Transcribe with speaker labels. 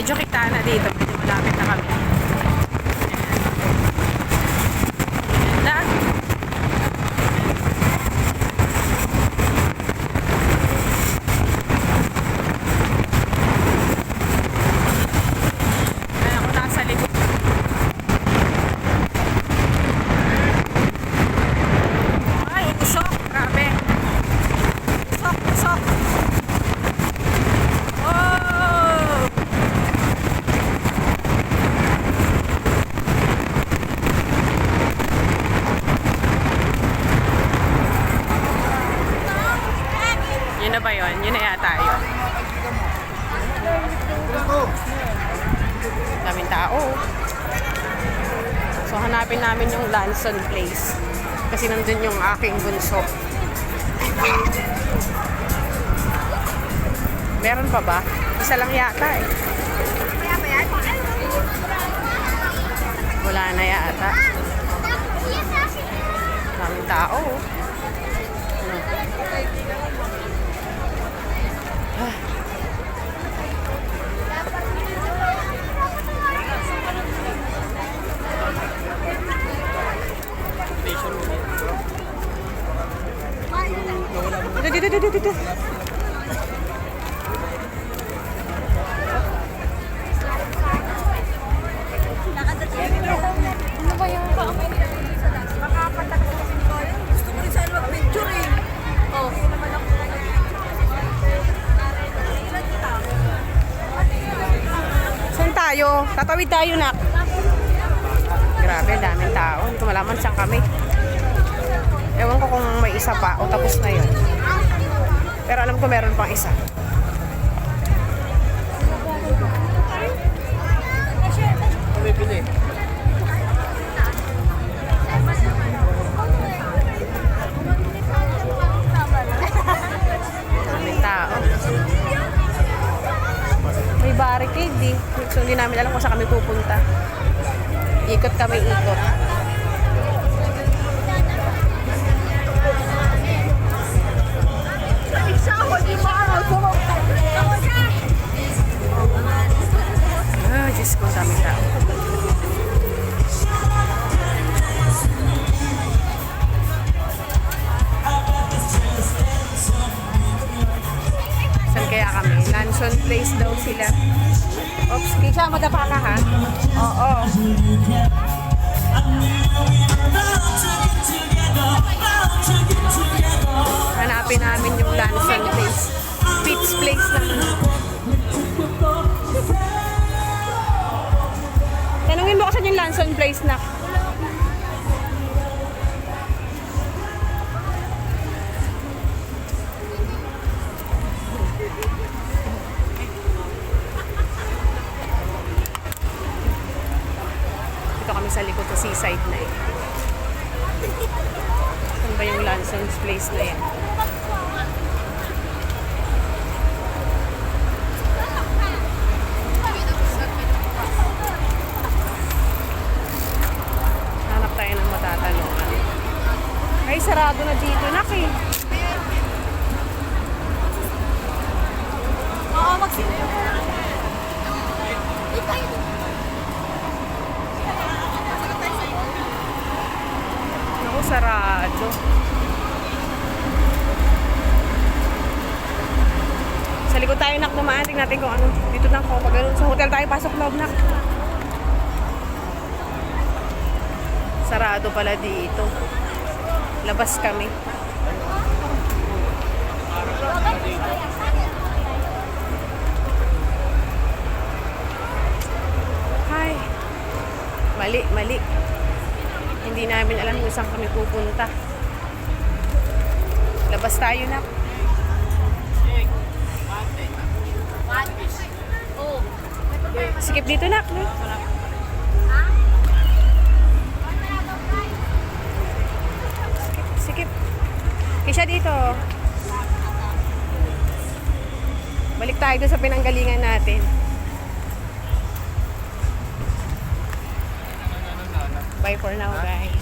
Speaker 1: medyo kita na dito. Medyo malapit na kami. Ganda. Ayan ako nasa likod. Ay, usok. Grabe. Usok, usok. Oh! Yun na ba yun? Yun na yata yun. Daming tao. So hanapin namin yung Lanson Place. Kasi nandun yung aking bunso. Meron pa ba? Isa lang yata eh. Wala na yata. Daming tao. Dito. Ano ba yung
Speaker 2: Gusto ko rin saan mag-picture eh. Oh, naman ako.
Speaker 1: Saan tayo? Tatawid tayo, nak. Grabe, daming tao. Hindi ko malaman saan kami. Ewan ko kung may isa pa o tapos na yun. Pero alam ko meron pang isa.
Speaker 3: Bibili.
Speaker 1: Daming tao. May barricade eh. So hindi namin alam kung saan kami pupunta. Ikot kami, ikot. Ah, Diyos ko, daming tao. Saan kaya kami? Lanson Place daw sila. Ops, Kisha, madapa ka ha? Oo. Hanapin namin yung Lanson Place. Pete's Place naman. Tanungin mo kasi yung Lanson Place na. Dito kami sa likod sa seaside na eh. Saan ba yung Lanson's Place na yan? Hanap tayo ng matatanungan. Ay, sarado na dito, nak eh.
Speaker 2: Oo, magsimula.
Speaker 1: Naku, sarado. Sa likod tayo, nak, dumaan. Tingnan natin kung ano. Dito na ako. Pag ganun, sa hotel tayo, pasok loob, nak. Sarado pala dito. Labas kami. Hi. Mali. Hindi namin alam kung saan kami pupunta. Labas tayo, nak. Sikip dito, nak. Sikip. Kisha dito. Balik tayo doon sa pinanggalingan natin. Bye for now, guys.